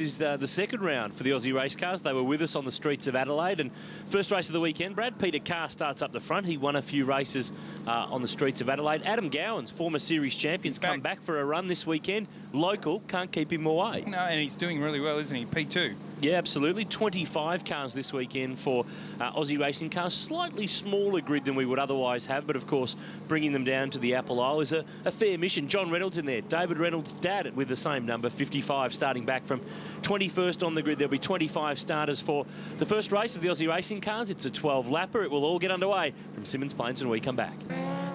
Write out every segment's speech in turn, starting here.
Is the second round for the Aussie race cars. They were with us on the streets of Adelaide, and first race of the weekend, Brad, Peter Carr starts up the front. He won a few races on the streets of Adelaide. Adam Gowans, former series champions, come back for a run this weekend. Local, can't keep him away. No, and he's doing really well, isn't he? P2. Yeah, absolutely. 25 cars this weekend for Aussie racing cars. Slightly smaller grid than we would otherwise have, but of course, bringing them down to the Apple Isle is a fair mission. John Reynolds in there. David Reynolds' dad with the same number, 55, starting back from 21st on the grid. There'll be 25 starters for the first race of the Aussie racing cars. It's a 12-lapper. It will all get underway from Symmons Plains when we come back.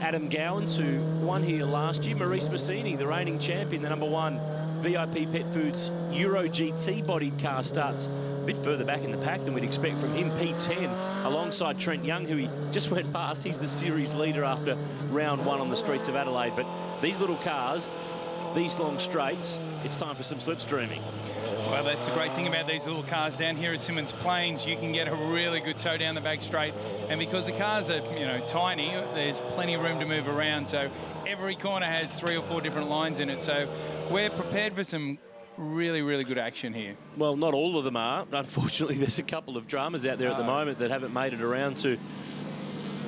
Adam Gowans, who won here last year. Maurice Massini, the reigning champion, the #1 VIP Pet Foods Euro GT bodied car, starts a bit further back in the pack than we'd expect from him. P10 alongside Trent Young, who he just went past. He's the series leader after round 1 on the streets of Adelaide. But these little cars, these long straights, it's time for some slipstreaming. Well, that's the great thing about these little cars down here at Symmons Plains. You can get a really good tow down the back straight, and because the cars are, tiny, there's plenty of room to move around. So every corner has 3 or 4 different lines in it. So we're prepared for some really, really good action here. Well, not all of them are. Unfortunately, there's a couple of dramas out there at the moment that haven't made it around to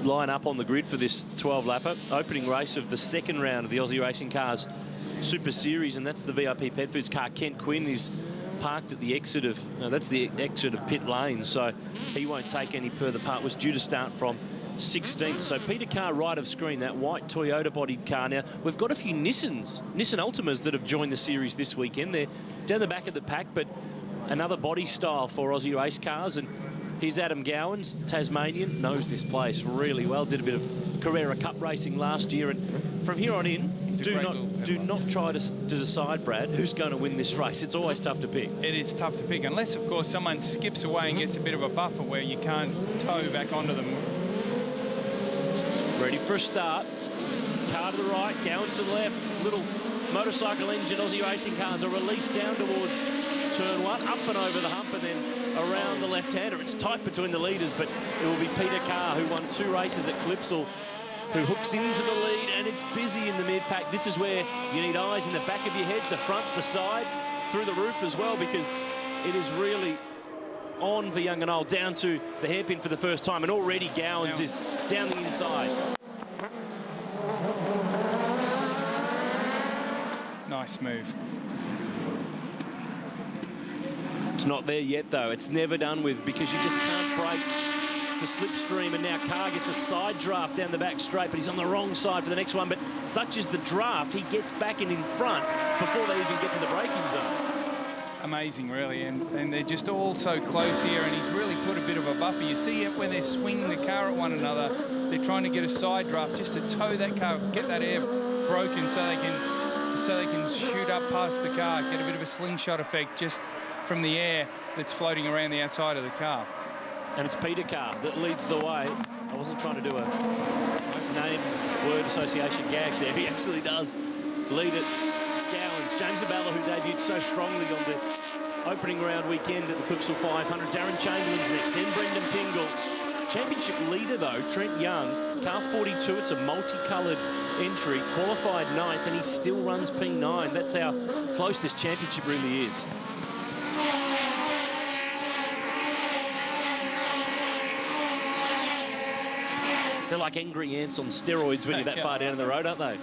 line up on the grid for this 12-lapper. Opening race of the second round of the Aussie Racing Cars Super Series, and that's the VIP Pet Foods car. Kent Quinn is parked at the exit of, that's the exit of pit lane, so he won't take any further part. Was due to start from 16th. So Peter Carr right of screen, that white Toyota bodied car. Now, we've got a few Nissan Altimas that have joined the series this weekend. They're down the back of the pack, but another body style for Aussie race cars. And here's Adam Gowans, Tasmanian, knows this place really well. Did a bit of Carrera Cup racing last year, and from here on in, do not try to decide, Brad, who's going to win this race. It's always tough to pick. It is tough to pick, unless, of course, someone skips away and gets a bit of a buffer where you can't tow back onto them. Ready for a start. Car to the right, Gowans to the left. Little motorcycle engine Aussie racing cars are released down towards turn 1, up and over the hump, and then around the left-hander. It's tight between the leaders, but it will be Peter Carr, who won 2 races at Clipsal, who hooks into the lead, and it's busy in the mid-pack. This is where you need eyes in the back of your head, the front, the side, through the roof as well, because it is really on for young and old, down to the hairpin for the first time, and already Gowans is down the inside. Nice move. It's not there yet, though. It's never done with, because you just can't break the slipstream, and now Carr gets a side draft down the back straight, but he's on the wrong side for the next one. But such is the draft, he gets back in front before they even get to the braking zone. Amazing, really, and they're just all so close here, and he's really put a bit of a buffer. You see it when they're swinging the car at one another. They're trying to get a side draft just to tow that car, get that air broken so they can shoot up past the car, get a bit of a slingshot effect just from the air that's floating around the outside of the car. And it's Peter Carr that leads the way. I wasn't trying to do a name word association gag there. He actually does lead it. Gowans, James Abella, who debuted so strongly on the opening round weekend at the Clipsal 500. Darren Chamberlain's next, then Brendan Pingle. Championship leader, though, Trent Young, car 42. It's a multicoloured entry, qualified 9th, and he still runs P9. That's how close this championship really is. They're like angry ants on steroids when you're that far down the road, aren't they?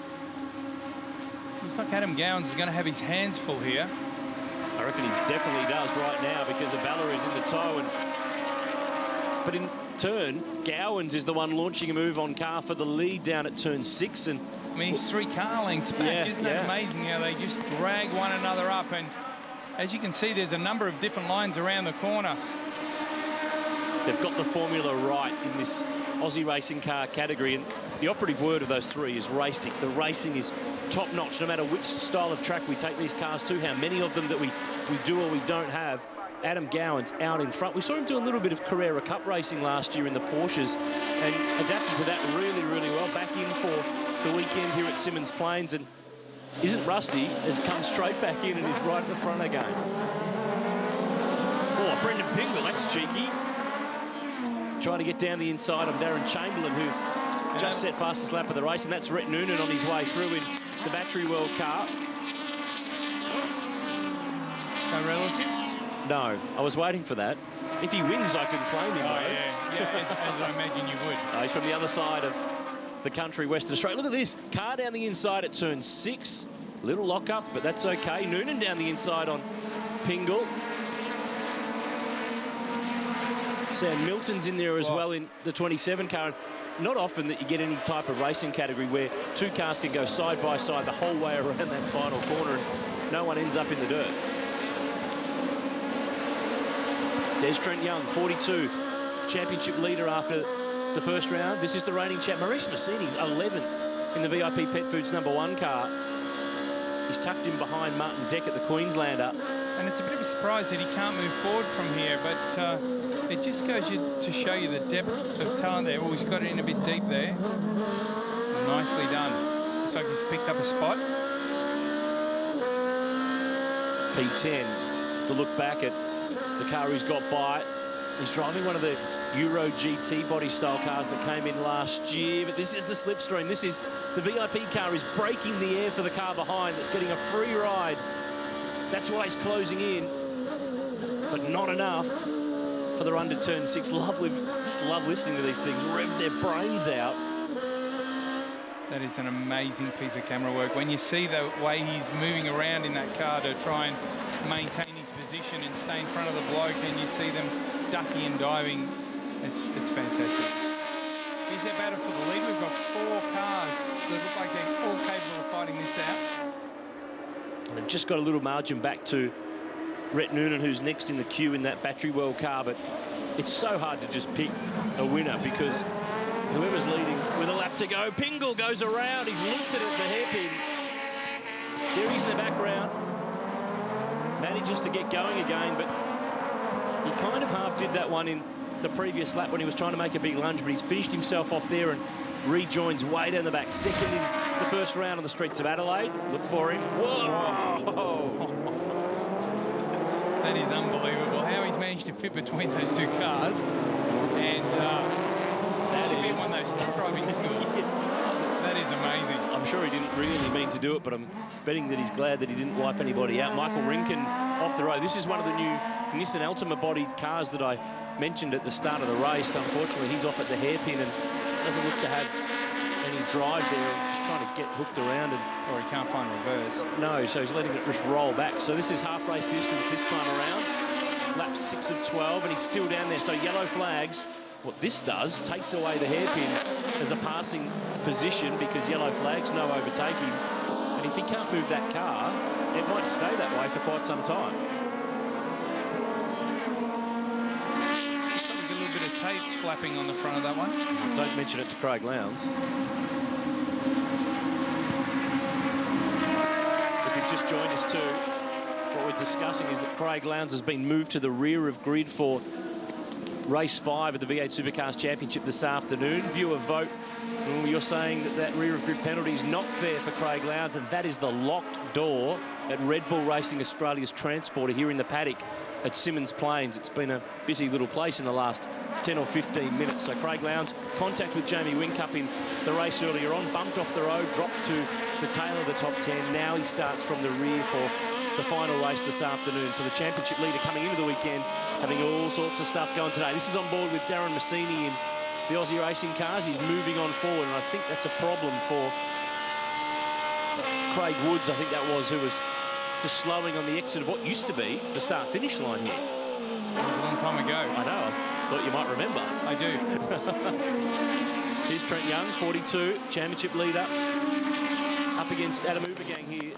Looks like Adam Gowans is going to have his hands full here. I reckon he definitely does right now, because Abella is in the tow. But in turn, Gowans is the one launching a move on Carr for the lead down at turn 6. And I mean, he's 3 car lengths back. Isn't that amazing how they just drag one another up? And as you can see, there's a number of different lines around the corner. They've got the formula right in this Aussie racing car category, and the operative word of those 3 is racing. The racing is top-notch, no matter which style of track we take these cars to, how many of them that we do or we don't have. Adam Gowans out in front. We saw him do a little bit of Carrera Cup racing last year in the Porsches, and adapting to that really, really well. Back in for the weekend here at Symmons Plains, and isn't rusty, has come straight back in and is right at the front again. Oh, Brendan Pingle, that's cheeky. Trying to get down the inside of Darren Chamberlain, who just set fastest lap of the race, and that's Rhett Noonan on his way through in the Battery World car. No relative. No, I was waiting for that. If he wins, I can claim him. Oh, yeah, as I imagine you would. He's from the other side of the country, Western Australia. Look at this. Carr down the inside at turn 6. Little lock-up, but that's okay. Noonan down the inside on Pingle. Sam Milton's in there as well in the 27 car. Not often that you get any type of racing category where two cars can go side by side the whole way around that final corner and no one ends up in the dirt. There's Trent Young, 42, championship leader after the first round. This is the reigning champ. Maurice Massini's 11th in the VIP Pet Foods #1 car. He's tucked in behind Martin Deckett, the Queenslander. And it's a bit of a surprise that he can't move forward from here, but it just goes to show you the depth of talent there. Oh, he's got it in a bit deep there. Nicely done. Looks like he's picked up a spot. P10 to look back at the car he's got by. He's driving one of the Euro GT body style cars that came in last year, but this is the slipstream. This is the VIP car is breaking the air for the car behind that's getting a free ride. That's why he's closing in, but not enough for the run to turn 6. Just love listening to these things rev their brains out. That is an amazing piece of camera work. When you see the way he's moving around in that car to try and maintain his position and stay in front of the bloke, and you see them ducking and diving, it's fantastic. Is there battle for the lead? We've got 4 cars that look like they're all capable of fighting this out. They've just got a little margin back to Rhett Noonan, who's next in the queue in that Battery World car, but it's so hard to just pick a winner because whoever's leading with a lap to go, Pingle goes around, he's looked at it, the hairpin. There he's in the background. Manages to get going again, but he kind of half did that one in the previous lap when he was trying to make a big lunge, but he's finished himself off there and rejoins way down the back. Second in the first round on the streets of Adelaide. Look for him. Whoa! That is unbelievable. How he's managed to fit between those two cars. And that should be one of those stunt driving skills. That is amazing. I'm sure he didn't really mean to do it, but I'm betting that he's glad that he didn't wipe anybody out. Michael Rinken off the road. This is one of the new Nissan Altima-bodied cars that I mentioned at the start of the race. Unfortunately, he's off at the hairpin and doesn't look to have any drive there. Just trying to get hooked around. Or he can't find reverse. No, so he's letting it just roll back. So this is half race distance this time around. Lap 6 of 12, and he's still down there. So yellow flags. What this does, takes away the hairpin as a passing position because yellow flags, no overtaking. And if he can't move that car, it might stay that way for quite some time. There's a little bit of tape flapping on the front of that one. Don't mention it to Craig Lowndes. If you've just joined us too, what we're discussing is that Craig Lowndes has been moved to the rear of grid for race 5 of the V8 Supercars Championship this afternoon. Viewer vote. Well, you're saying that that rear of grid penalty is not fair for Craig Lowndes, and that is the locked door at Red Bull Racing Australia's transporter here in the paddock at Symmons Plains. It's been a busy little place in the last 10 or 15 minutes. So Craig Lowndes, contact with Jamie Whincup in the race earlier on, bumped off the road, dropped to the tail of the top 10. Now he starts from the rear for the final race this afternoon. So the championship leader coming into the weekend, having all sorts of stuff going today. This is on board with Darren Massini in the Aussie racing cars. He's moving on forward, and I think that's a problem for Craig Woods, I think that was, who was just slowing on the exit of what used to be the start-finish line here. That was a long time ago. I know, I thought you might remember. I do. Here's Trent Young, 42, championship leader, up against Adam Ubergang here,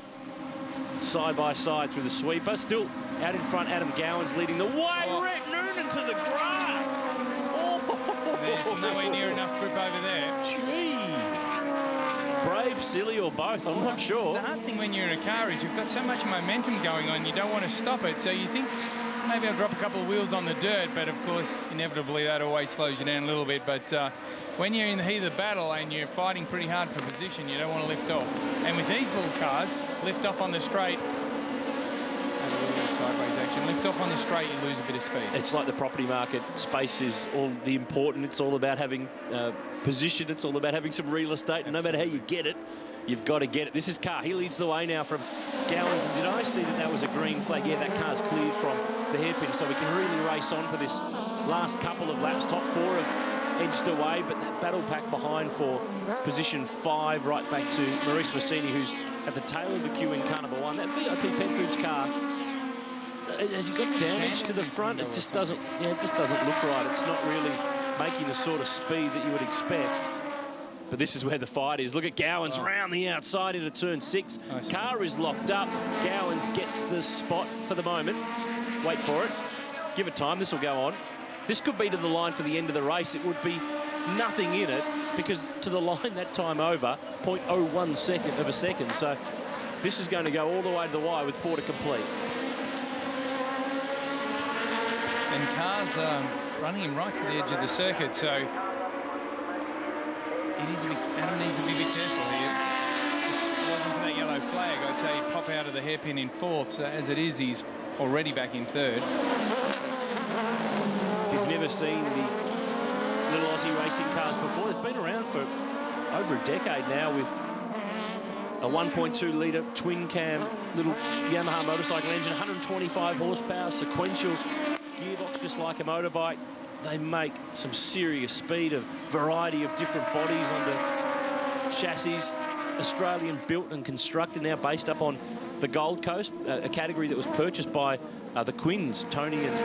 side by side through the sweeper. Still out in front, Adam Gowan's leading the way. Oh. Rhett Noonan to the grass. Oh. There's nowhere near enough grip over there. Gee. Brave, silly, or both, I'm not sure. The hard thing when you're in a car is you've got so much momentum going on, you don't want to stop it. So you think, maybe I'll drop a couple of wheels on the dirt, but of course, inevitably, that always slows you down a little bit. But when you're in the heat of the battle and you're fighting pretty hard for position, you don't want to lift off. And with these little cars, lift off on the straight, have a little bit of sideways action, lift off on the straight, you lose a bit of speed. It's like the property market. Space is all the important. It's all about having position. It's all about having some real estate. And no matter how you get it, you've got to get it. This is Carr. He leads the way now from Gowans. And did I see that that was a green flag? Yeah, that car's cleared from the hairpin, so we can really race on for this last couple of laps. Top 4 have edged away, but that battle pack behind for position 5, right back to Maurice Massini, who's at the tail of the queue in car number 1. That VIP Pet Foods car, has he got damage to the front? It just doesn't, it just doesn't look right. It's not really making the sort of speed that you would expect. But this is where the fight is. Look at Gowans round the outside into turn 6. Nice. Car is locked up. Gowans gets the spot for the moment. Wait for it. Give it time. This will go on. This could be to the line for the end of the race. It would be nothing in it, because to the line that time over, 0.01 of a second. So this is going to go all the way to the wire with 4 to complete. And Carr's running him right to the edge of the circuit, so it is Adam needs to be a bit careful here. If it wasn't for that yellow flag, I'd say he'd pop out of the hairpin in 4th. So as it is, he's already back in 3rd. If you've never seen the little Aussie racing cars before, they've been around for over a decade now with a 1.2-litre twin-cam little Yamaha motorcycle engine, 125 horsepower, sequential gearbox just like a motorbike. They make some serious speed, a variety of different bodies under chassis. Australian built and constructed, now based up on the Gold Coast, a category that was purchased by the Quinns, Tony and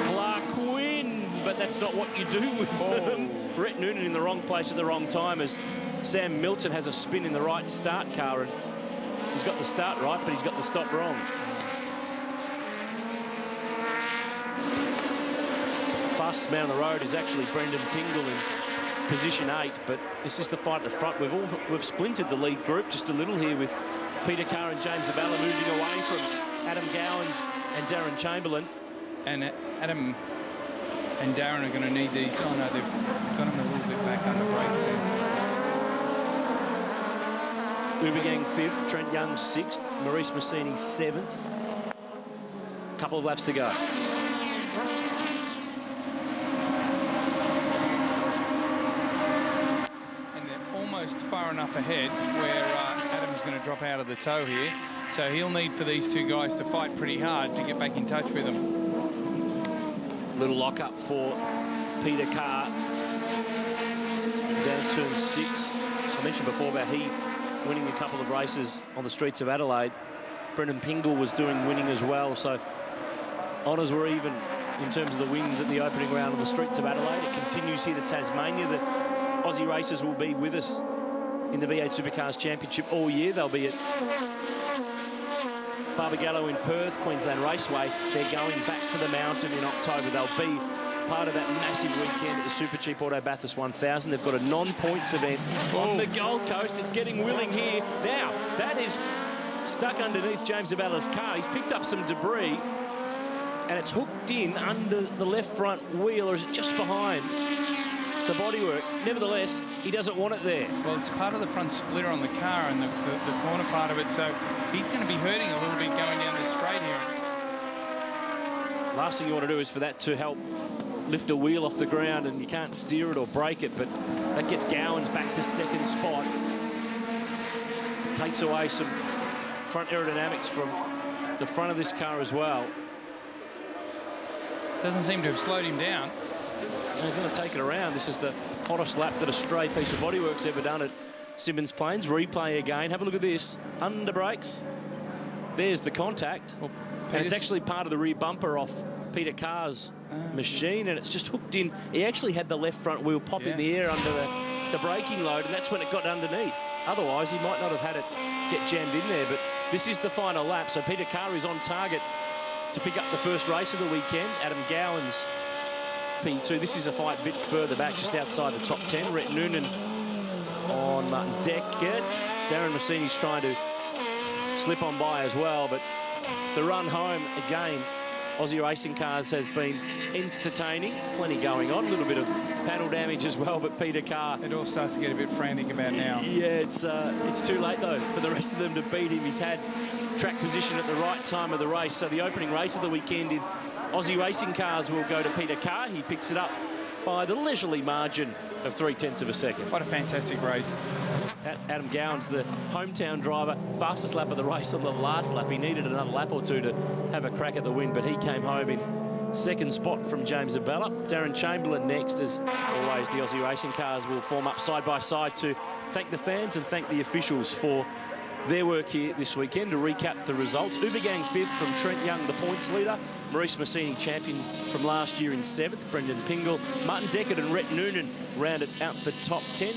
Clark Quinn. But that's not what you do with them. Rhett Noonan in the wrong place at the wrong time, as Sam Milton has a spin in the right start car, and he's got the start right, but he's got the stop wrong. Fastest man on the road is actually Brendan Pingle in position 8, but this is the fight at the front. We've splintered the lead group just a little here, with Peter Carr and James Abella moving away from Adam Gowans and Darren Chamberlain. And Adam and Darren are going to need these. Oh no, they've got him a little bit back under brakes there. Uber Gang 5th, Trent Young 6th, Maurice Massini 7th. Couple of laps to go. Far enough ahead where Adam's going to drop out of the tow here, so he'll need for these two guys to fight pretty hard to get back in touch with them. Little lock up for Peter Carr down turn 6. I mentioned before about he winning a couple of races on the streets of Adelaide. Brendan Pingle was doing winning as well, so honours were even in terms of the wins at the opening round on the streets of Adelaide. It continues here to Tasmania. The Aussie racers will be with us in the V8 Supercars Championship all year. They'll be at Barbagallo in Perth, Queensland Raceway. They're going back to the mountain in October. They'll be part of that massive weekend at the Super Cheap Auto Bathurst 1000. They've got a non-points event on the Gold Coast. It's getting willing here. Now, that is stuck underneath James Abella's car. He's picked up some debris, and it's hooked in under the left front wheel, or is it just behind the bodywork? Nevertheless, he doesn't want it there. Well, it's part of the front splitter on the car and the corner part of it, so he's going to be hurting a little bit going down the straight here. Last thing you want to do is for that to help lift a wheel off the ground, and you can't steer it or brake it, but that gets Gowans back to 2nd spot. Takes away some front aerodynamics from the front of this car as well. Doesn't seem to have slowed him down. And he's going to take it around. This is the hottest lap that a stray piece of bodywork's ever done at Symmons Plains. Replay again. Have a look at this. Under brakes. There's the contact. Well, and it's actually part of the rear bumper off Peter Carr's machine, and it's just hooked in. He actually had the left front wheel pop in the air under the braking load, and that's when it got underneath. Otherwise, he might not have had it get jammed in there, but this is the final lap. So Peter Carr is on target to pick up the first race of the weekend. Adam Gowans, P2. This is a fight a bit further back, just outside the top 10. Rhett Noonan on Martin Deckert. Darren Massini's trying to slip on by as well, but the run home again, Aussie Racing Cars has been entertaining. Plenty going on, a little bit of panel damage as well, but Peter Carr... It all starts to get a bit frantic about now. Yeah, it's too late, though, for the rest of them to beat him. He's had track position at the right time of the race, so the opening race of the weekend in Aussie Racing Cars will go to Peter Carr. He picks it up by the leisurely margin of 0.3 of a second. What a fantastic race. Adam Gowan's the hometown driver, fastest lap of the race on the last lap. He needed another lap or two to have a crack at the win, but he came home in second spot from James Abella. Darren Chamberlain next. As always, the Aussie racing cars will form up side by side to thank the fans and thank the officials for their work here this weekend. To recap the results, Ubergang 5th from Trent Young, the points leader. Maurice Massini, champion from last year, in 7th. Brendan Pingle, Martin Deckard and Rhett Noonan rounded out the top 10.